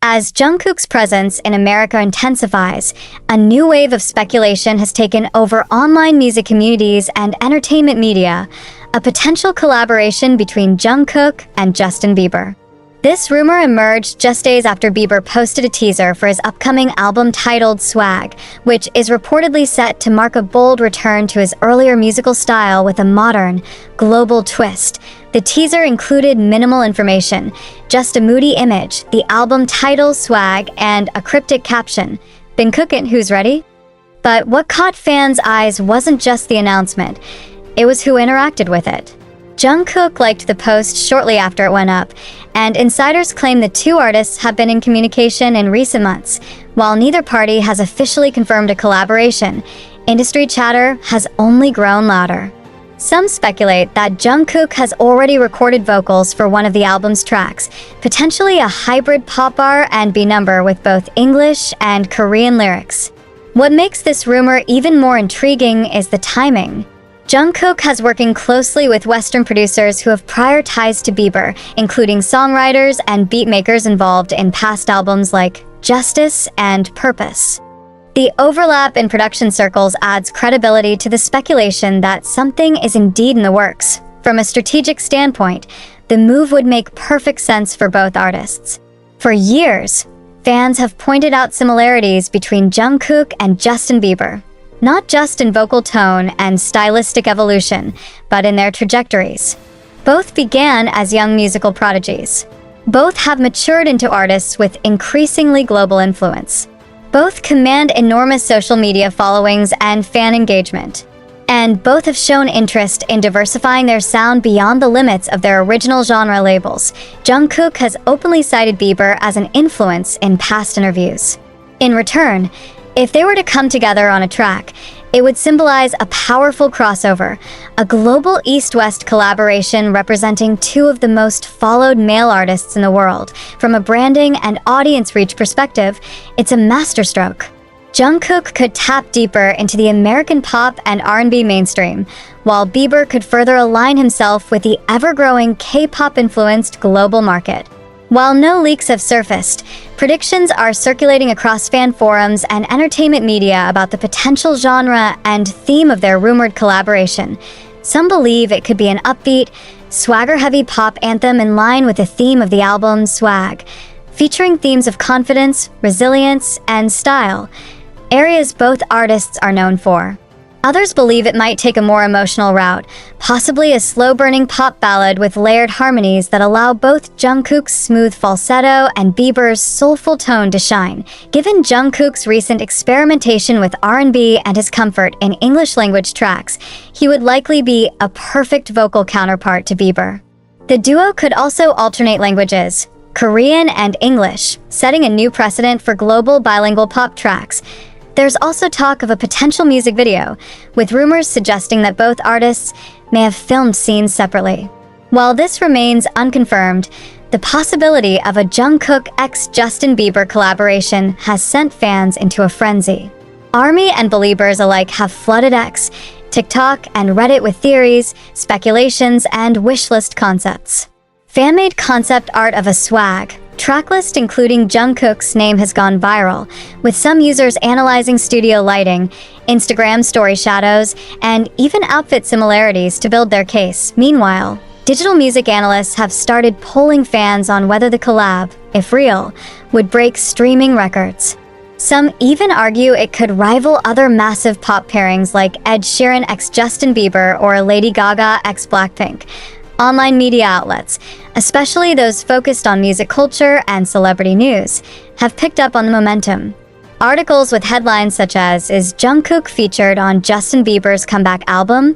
As Jungkook's presence in America intensifies, a new wave of speculation has taken over online music communities and entertainment media, a potential collaboration between Jungkook and Justin Bieber. This rumor emerged just days after Bieber posted a teaser for his upcoming album titled Swag, which is reportedly set to mark a bold return to his earlier musical style with a modern, global twist. The teaser included minimal information, just a moody image, the album title Swag, and a cryptic caption, "Been cookin', who's ready?" But what caught fans' eyes wasn't just the announcement, it was who interacted with it. Jungkook liked the post shortly after it went up, and insiders claim the two artists have been in communication in recent months. While neither party has officially confirmed a collaboration, industry chatter has only grown louder. Some speculate that Jungkook has already recorded vocals for one of the album's tracks, potentially a hybrid pop R&B number with both English and Korean lyrics. What makes this rumor even more intriguing is the timing. Jungkook has working closely with Western producers who have prior ties to Bieber, including songwriters and beatmakers involved in past albums like Justice and Purpose. The overlap in production circles adds credibility to the speculation that something is indeed in the works. From a strategic standpoint, the move would make perfect sense for both artists. For years, fans have pointed out similarities between Jungkook and Justin Bieber, not just in vocal tone and stylistic evolution, but in their trajectories. Both began as young musical prodigies. Both have matured into artists with increasingly global influence. Both command enormous social media followings and fan engagement. And both have shown interest in diversifying their sound beyond the limits of their original genre labels. Jungkook has openly cited Bieber as an influence in past interviews. In return, if they were to come together on a track, it would symbolize a powerful crossover, a global East-West collaboration representing two of the most followed male artists in the world. From a branding and audience reach perspective, it's a masterstroke. Jungkook could tap deeper into the American pop and R&B mainstream, while Bieber could further align himself with the ever-growing K-pop-influenced global market. While no leaks have surfaced, predictions are circulating across fan forums and entertainment media about the potential genre and theme of their rumored collaboration. Some believe it could be an upbeat, swagger-heavy pop anthem in line with the theme of the album Swag, featuring themes of confidence, resilience, and style, areas both artists are known for. Others believe it might take a more emotional route, possibly a slow-burning pop ballad with layered harmonies that allow both Jungkook's smooth falsetto and Bieber's soulful tone to shine. Given Jungkook's recent experimentation with R&B and his comfort in English-language tracks, he would likely be a perfect vocal counterpart to Bieber. The duo could also alternate languages, Korean and English, setting a new precedent for global bilingual pop tracks. There's also talk of a potential music video, with rumors suggesting that both artists may have filmed scenes separately. While this remains unconfirmed, the possibility of a Jungkook x Justin Bieber collaboration has sent fans into a frenzy. ARMY and Beliebers alike have flooded X, TikTok, and Reddit with theories, speculations, and wishlist concepts. Fan-made concept art of a Swag tracklist including Jungkook's name has gone viral, with some users analyzing studio lighting, Instagram story shadows, and even outfit similarities to build their case. Meanwhile, digital music analysts have started polling fans on whether the collab, if real, would break streaming records. Some even argue it could rival other massive pop pairings like Ed Sheeran x Justin Bieber or Lady Gaga x Blackpink. Online media outlets, especially those focused on music culture and celebrity news, have picked up on the momentum. Articles with headlines such as "Is Jungkook featured on Justin Bieber's comeback album?"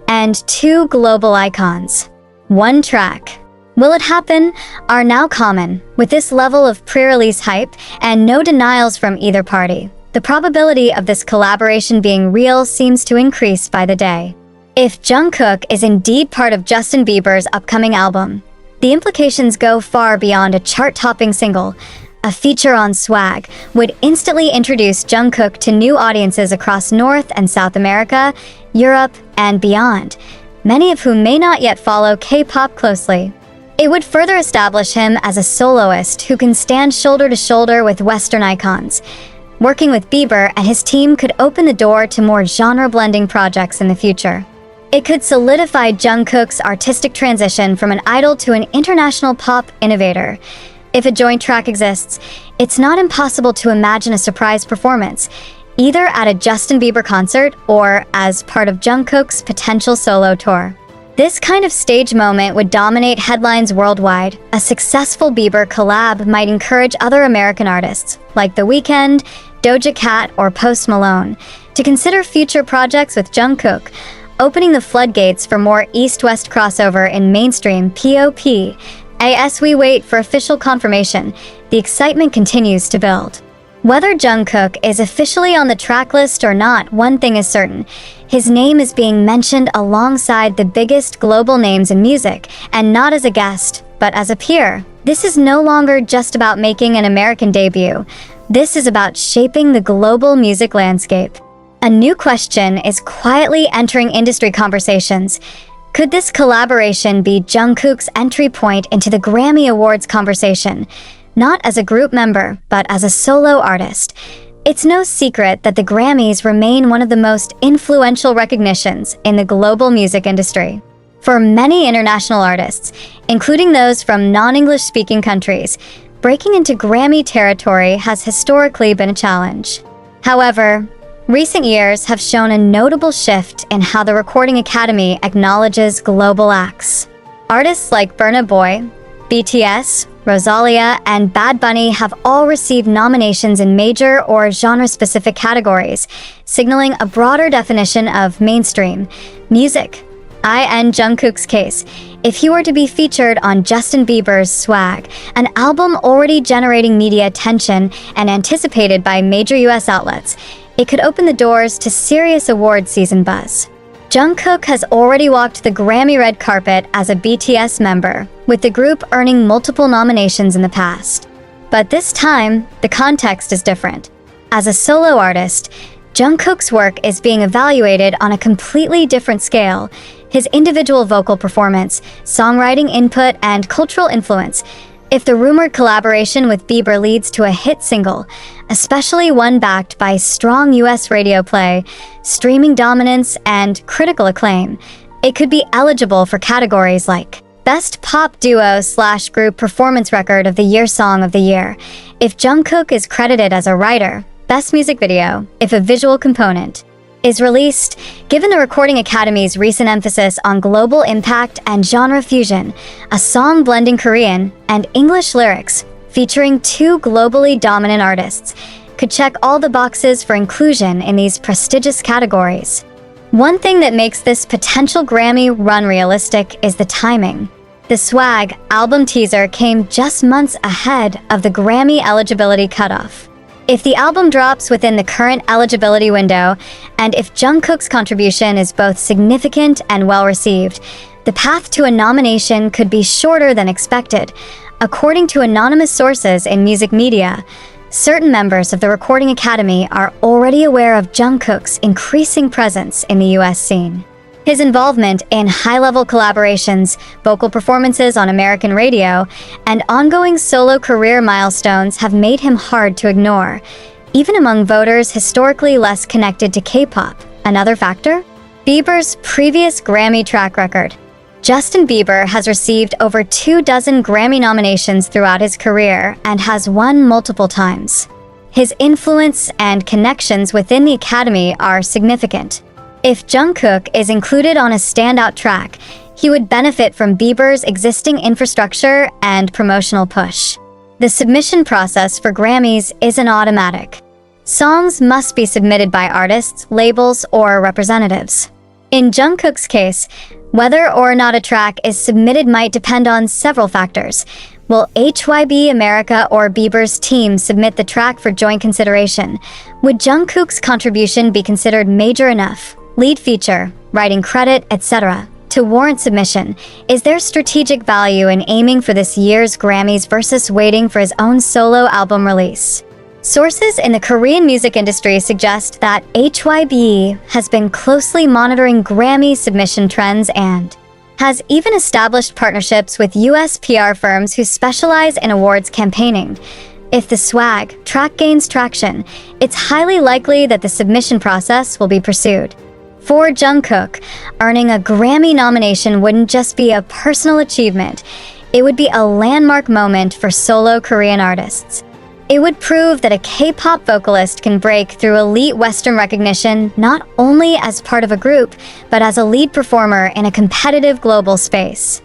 and "Two global icons, one track. Will it happen?" are now common. With this level of pre-release hype and no denials from either party, the probability of this collaboration being real seems to increase by the day. If Jungkook is indeed part of Justin Bieber's upcoming album, the implications go far beyond a chart-topping single. A feature on Swag would instantly introduce Jungkook to new audiences across North and South America, Europe, and beyond, many of whom may not yet follow K-pop closely. It would further establish him as a soloist who can stand shoulder to shoulder with Western icons. Working with Bieber and his team could open the door to more genre-blending projects in the future. It could solidify Jungkook's artistic transition from an idol to an international pop innovator. If a joint track exists, it's not impossible to imagine a surprise performance, either at a Justin Bieber concert or as part of Jungkook's potential solo tour. This kind of stage moment would dominate headlines worldwide. A successful Bieber collab might encourage other American artists, like The Weeknd, Doja Cat, or Post Malone, to consider future projects with Jungkook, opening the floodgates for more East-West crossover in mainstream pop. As we wait for official confirmation, the excitement continues to build. Whether Jungkook is officially on the track list or not, one thing is certain. His name is being mentioned alongside the biggest global names in music, and not as a guest, but as a peer. This is no longer just about making an American debut. This is about shaping the global music landscape. A new question is quietly entering industry conversations. Could this collaboration be Jungkook's entry point into the Grammy Awards conversation? Not as a group member, but as a solo artist. It's no secret that the Grammys remain one of the most influential recognitions in the global music industry. For many international artists, including those from non-English speaking countries, breaking into Grammy territory has historically been a challenge. However, recent years have shown a notable shift in how the Recording Academy acknowledges global acts. Artists like Burna Boy, BTS, Rosalia, and Bad Bunny have all received nominations in major or genre-specific categories, signaling a broader definition of mainstream music. In Jungkook's case, if he were to be featured on Justin Bieber's Swag, an album already generating media attention and anticipated by major US outlets, it could open the doors to serious award season buzz. Jungkook has already walked the Grammy red carpet as a BTS member, with the group earning multiple nominations in the past. But this time, the context is different. As a solo artist, Jungkook's work is being evaluated on a completely different scale. His individual vocal performance, songwriting input, and cultural influence. If the rumored collaboration with Bieber leads to a hit single, especially one backed by strong US radio play, streaming dominance, and critical acclaim, it could be eligible for categories like Best Pop Duo/Group Performance Record of the Year Song of the Year, if Jungkook is credited as a writer, Best Music Video, if a visual component is released. Given the Recording Academy's recent emphasis on global impact and genre fusion, a song blending Korean and English lyrics featuring two globally dominant artists could check all the boxes for inclusion in these prestigious categories. One thing that makes this potential Grammy run realistic is the timing. The Swag album teaser came just months ahead of the Grammy eligibility cutoff. If the album drops within the current eligibility window, and if Jungkook's contribution is both significant and well-received, the path to a nomination could be shorter than expected. According to anonymous sources in music media, certain members of the Recording Academy are already aware of Jungkook's increasing presence in the US scene. His involvement in high-level collaborations, vocal performances on American radio, and ongoing solo career milestones have made him hard to ignore, even among voters historically less connected to K-pop. Another factor? Bieber's previous Grammy track record. Justin Bieber has received over 24 Grammy nominations throughout his career and has won multiple times. His influence and connections within the Academy are significant. If Jungkook is included on a standout track, he would benefit from Bieber's existing infrastructure and promotional push. The submission process for Grammys isn't automatic. Songs must be submitted by artists, labels, or representatives. In Jungkook's case, whether or not a track is submitted might depend on several factors. Will HYB America or Bieber's team submit the track for joint consideration? Would Jungkook's contribution be considered major enough? Lead feature, writing credit, etc. to warrant submission? Is there strategic value in aiming for this year's Grammys versus waiting for his own solo album release? Sources in the Korean music industry suggest that HYB has been closely monitoring Grammy submission trends and has even established partnerships with US PR firms who specialize in awards campaigning. If the swag track gains traction, it's highly likely that the submission process will be pursued. For Jungkook, earning a Grammy nomination wouldn't just be a personal achievement, it would be a landmark moment for solo Korean artists. It would prove that a K-pop vocalist can break through elite Western recognition not only as part of a group, but as a lead performer in a competitive global space.